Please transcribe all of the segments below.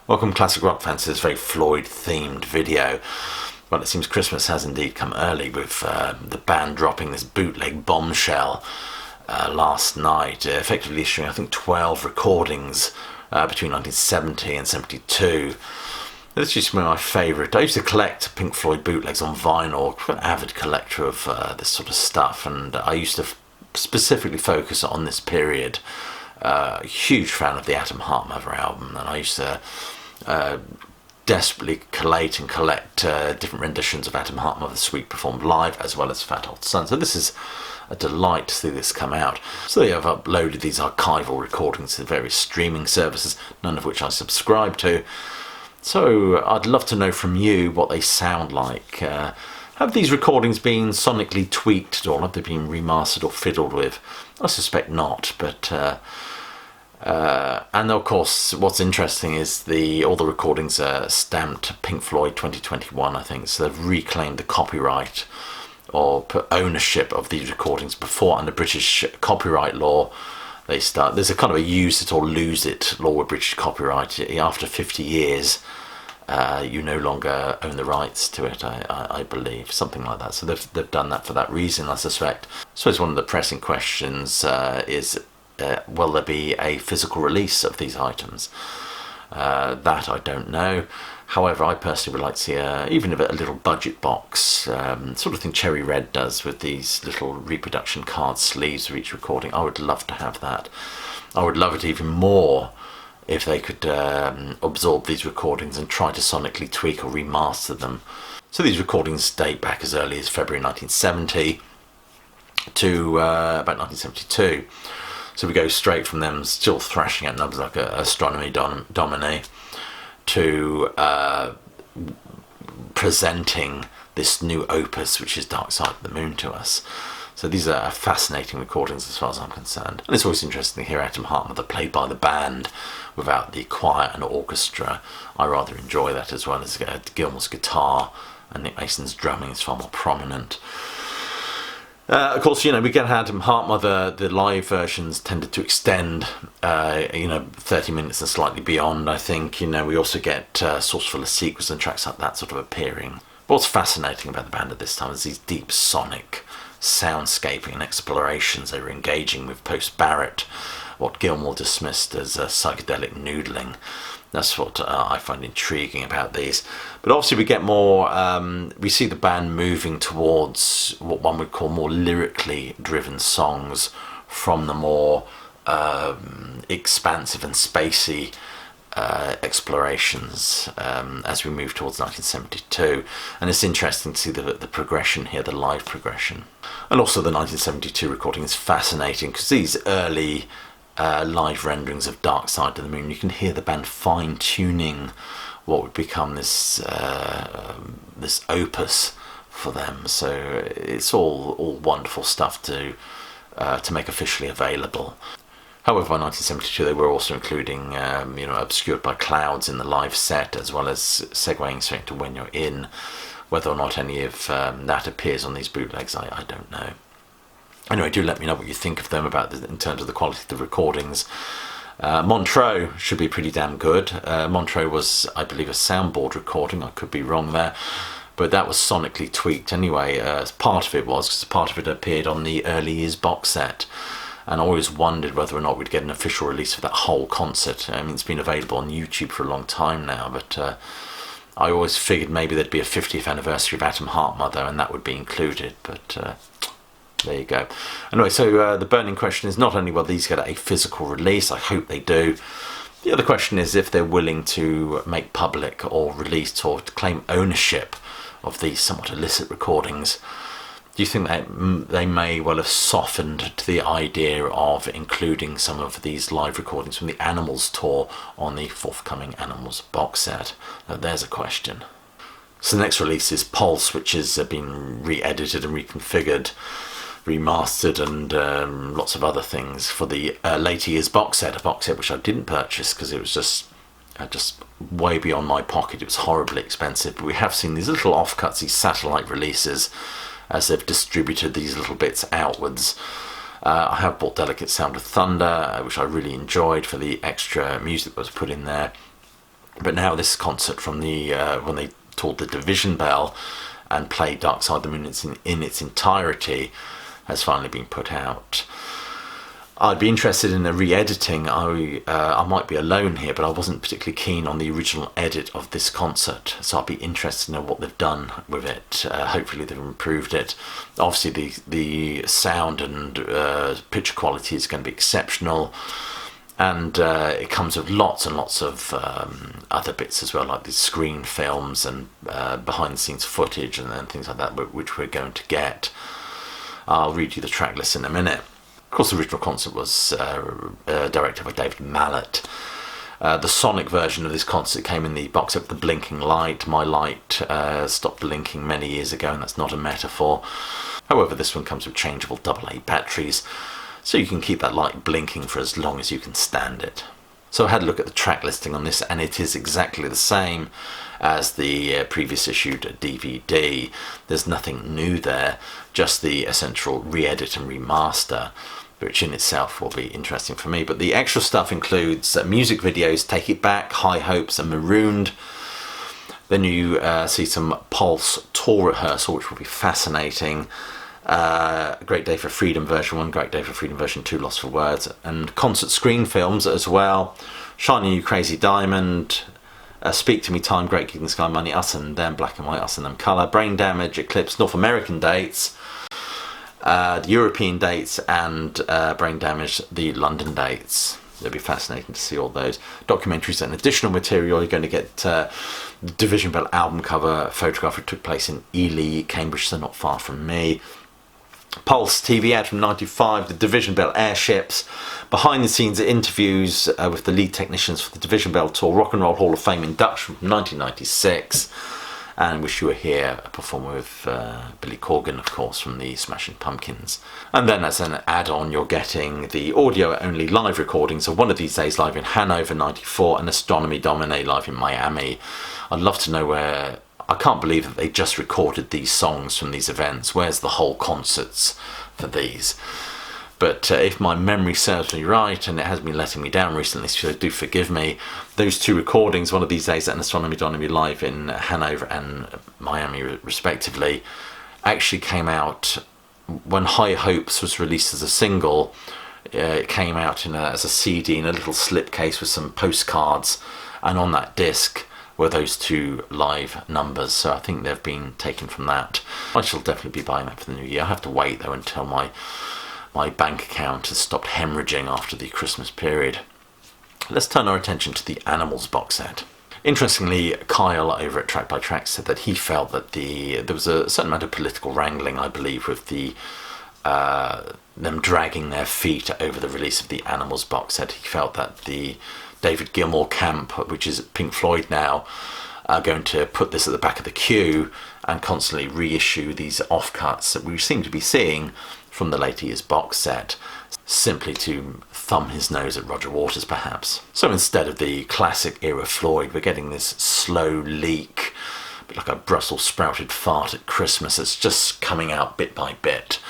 Welcome Classic Rock fans to this very Floyd themed video. Well, it seems Christmas has indeed come early with the band dropping this bootleg bombshell last night, effectively issuing I think 12 recordings between 1970 and 72. This used to be my favourite. I used to collect Pink Floyd bootlegs on vinyl, quite an avid collector of this sort of stuff, and I used to specifically focus on this period. Huge fan of the Atom Heart Mother album, and I used to desperately collate and collect different renditions of Atom Heart Mother Suite performed live, as well as Fat Old Son. So this is a delight to see this come out. So they have uploaded these archival recordings to various streaming services, none of which I subscribe to. So I'd love to know from you what they sound like. Have these recordings been sonically tweaked at all? Have they been remastered or fiddled with? I suspect not, but and of course what's interesting is all the recordings are stamped Pink Floyd 2021, I think, so they've reclaimed the copyright or put ownership of these recordings before. Under British copyright law, there's a kind of a use it or lose it law with British copyright. After 50 years you no longer own the rights to it, I believe, something like that. So they've done that for that reason, I suspect. So it's one of the pressing questions is will there be a physical release of these items? That I don't know. However, I personally would like to see even a little budget box, sort of thing Cherry Red does with these little reproduction card sleeves for each recording. I would love to have that. I would love it even more if they could absorb these recordings and try to sonically tweak or remaster them. So these recordings date back as early as February 1970 to about 1972. So we go straight from them still thrashing out numbers like Astronomy Domine to presenting this new opus, which is Dark Side of the Moon, to us. So these are fascinating recordings as far as I'm concerned. And it's always interesting to hear Atom Heart Mother played by the band without the choir and orchestra. I rather enjoy that, as well as Gilmour's guitar, and Nick Mason's drumming is far more prominent. Of course, we get Atom Heart Mother, the live versions tended to extend, 30 minutes and slightly beyond, I think. We also get Source Full of Secrets and tracks like that sort of appearing. But what's fascinating about the band at this time is these deep sonic soundscaping and explorations they were engaging with post-Barrett, what Gilmour dismissed as psychedelic noodling. That's what I find intriguing about these. But obviously we get more, we see the band moving towards what one would call more lyrically driven songs from the more expansive and spacey explorations as we move towards 1972. And it's interesting to see the progression here, the live progression. And also the 1972 recording is fascinating because these early live renderings of Dark Side of the Moon, you can hear the band fine-tuning what would become this opus for them. So it's all wonderful stuff to make officially available. However, by 1972 they were also including Obscured by Clouds in the live set, as well as segueing straight to When You're In. Whether or not any of that appears on these bootlegs, I don't know. Anyway, do let me know what you think of them in terms of the quality of the recordings. Montreux should be pretty damn good. Montreux was, I believe, a soundboard recording. I could be wrong there. But that was sonically tweaked anyway. Part of it was, because part of it appeared on the Early Years box set. And I always wondered whether or not we'd get an official release of that whole concert. I mean, it's been available on YouTube for a long time now, but I always figured maybe there'd be a 50th anniversary of Atom Heart Mother and that would be included, but there you go. Anyway, so the burning question is not only will these get a physical release, I hope they do. The other question is if they're willing to make public or release or to claim ownership of these somewhat illicit recordings. Do you think that they may well have softened to the idea of including some of these live recordings from the Animals tour on the forthcoming Animals box set? Now, there's a question. So the next release is Pulse, which has been re-edited and reconfigured, remastered, and lots of other things for the later years box set, a box set which I didn't purchase because it was just way beyond my pocket. It was horribly expensive. But we have seen these little offcuts, these satellite releases, as they've distributed these little bits outwards. I have bought Delicate Sound of Thunder, which I really enjoyed for the extra music that was put in there. But now this concert from the when they toured the Division Bell and played Dark Side of the Moon in its entirety has finally been put out. I'd be interested in a re-editing. I might be alone here, but I wasn't particularly keen on the original edit of this concert, so I'd be interested to know what they've done with it. Hopefully they've improved it. Obviously the sound and picture quality is going to be exceptional, and it comes with lots and lots of other bits as well, like these screen films and behind the scenes footage and things like that, which we're going to get. I'll read you the track list in a minute. Of course, the original concert was directed by David Mallet. The sonic version of this concert came in the box set with the blinking light. My light stopped blinking many years ago, and that's not a metaphor. However, this one comes with changeable AA batteries, so you can keep that light blinking for as long as you can stand it. So I had a look at the track listing on this, and it is exactly the same as the previous issued DVD. There's nothing new there, just the essential re-edit and remaster, which in itself will be interesting for me. But the extra stuff includes music videos, Take It Back, High Hopes and Marooned. Then you see some Pulse tour rehearsal, which will be fascinating. Great Day for Freedom version 1, Great Day for Freedom version 2, Lost for Words, and concert screen films as well. Shining You Crazy Diamond, Speak to Me Time, Great Gig in the Sky, Money, Us and Them, Black and White, Us and Them, Colour, Brain Damage, Eclipse, North American dates, the European dates, and Brain Damage, the London dates. It'll be fascinating to see all those documentaries and additional material. You're going to get the Division Bell album cover photograph. It took place in Ely, Cambridge, so not far from me. Pulse TV ad from 95, the Division Bell airships, behind the scenes interviews with the lead technicians for the Division Bell tour, Rock and Roll Hall of Fame induction from 1996, and Wish You Were Here, a performer with Billy Corgan, of course, from the Smashing Pumpkins. And then as an add-on, you're getting the audio-only live recordings of One of These Days live in Hanover 94 and Astronomy Domine live in Miami. I'd love to know where... I can't believe that they just recorded these songs from these events. Where's the whole concerts for these? But if my memory serves me right, and it has been letting me down recently, so do forgive me, those two recordings, One of These Days and Astronomy Domine live in Hanover and Miami respectively, actually came out when High Hopes was released as a single. It came out as a CD in a little slipcase with some postcards, and on that disc were those two live numbers, so I think they've been taken from that. I shall definitely be buying that for the new year. I have to wait though until my bank account has stopped hemorrhaging after the Christmas period. Let's turn our attention to the Animals box set. Interestingly, Kyle over at Track by Track said that he felt that there was a certain amount of political wrangling, I believe, with them dragging their feet over the release of the Animals box set. He felt that the David Gilmour camp, which is Pink Floyd now, are going to put this at the back of the queue and constantly reissue these offcuts that we seem to be seeing from the later years box set, simply to thumb his nose at Roger Waters perhaps. So instead of the classic era Floyd, we're getting this slow leak, a bit like a Brussels sprouted fart at Christmas. It's just coming out bit by bit.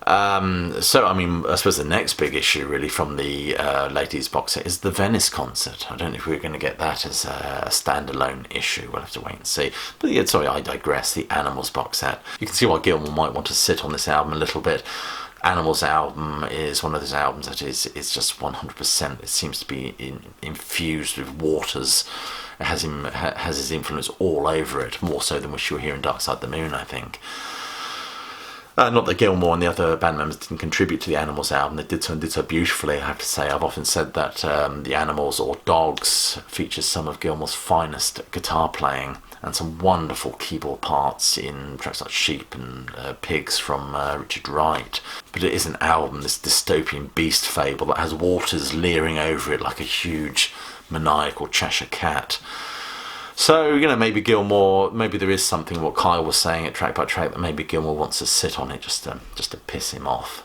So, I mean, I suppose the next big issue really from the ladies box set is the Venice concert. I don't know if we're going to get that as a standalone issue. We'll have to wait and see. But yeah, sorry, I digress. The Animals box set. You can see why Gilmour might want to sit on this album a little bit. Animals album is one of those albums that is just 100%. It seems to be infused with Waters. It has his influence all over it, more so than Wish You Were Here and Dark Side of the Moon, I think. Not that Gilmour and the other band members didn't contribute to the Animals album. They did so beautifully, I have to say. I've often said that the Animals, or Dogs, features some of Gilmour's finest guitar playing and some wonderful keyboard parts in tracks like Sheep and Pigs from Richard Wright. But it is an album, this dystopian beast fable that has Waters leering over it like a huge maniacal Cheshire cat. So, maybe Gilmour, maybe there is something what Kyle was saying at Track by Track that maybe Gilmour wants to sit on it just to piss him off.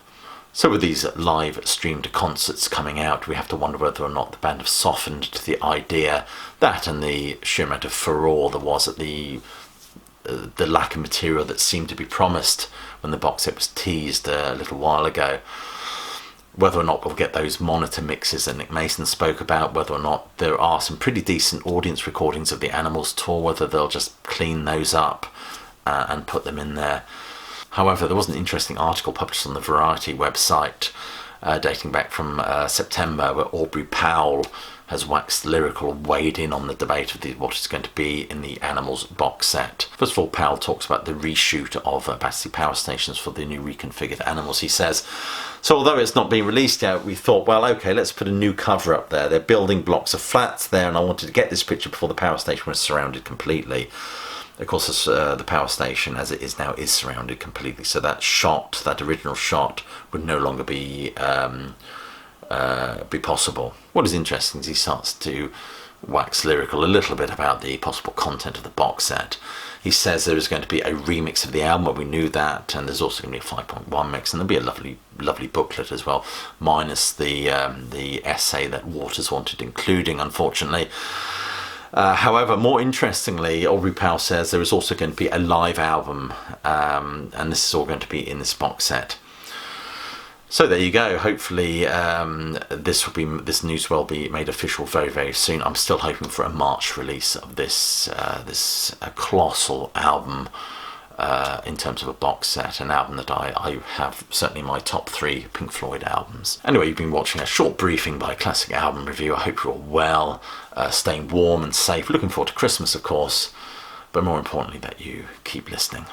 So with these live streamed concerts coming out, we have to wonder whether or not the band have softened to the idea that, and the sheer amount of furore there was at the lack of material that seemed to be promised when the box set was teased a little while ago. whether or not we'll get those monitor mixes that Nick Mason spoke about, whether or not there are some pretty decent audience recordings of the Animals tour, whether they'll just clean those up and put them in there. However, there was an interesting article published on the Variety website dating back from September, where Aubrey Powell has waxed lyrical and weighed in on the debate of what is going to be in the Animals box set. First of all, Powell talks about the reshoot of Battersea Power Stations for the new reconfigured Animals. He says, so although it's not been released yet, we thought, well, okay, let's put a new cover up there. They're building blocks of flats there, and I wanted to get this picture before the power station was surrounded completely. Of course, the power station, as it is now, is surrounded completely. So that shot, that original shot, would no longer be possible. What is interesting is he starts to wax lyrical a little bit about the possible content of the box set. He says there is going to be a remix of the album, but we knew that, and there's also going to be a 5.1 mix, and there'll be a lovely booklet as well, minus the essay that Waters wanted including, unfortunately. However, more interestingly, Aubrey Powell says there is also going to be a live album, and this is all going to be in this box set. So there you go. Hopefully, this news will be made official very, very soon. I'm still hoping for a March release of this colossal album in terms of a box set, an album that I have certainly in my top 3 Pink Floyd albums. Anyway, you've been watching a short briefing by Classic Album Review. I hope you're all well, staying warm and safe. Looking forward to Christmas, of course, but more importantly, that you keep listening.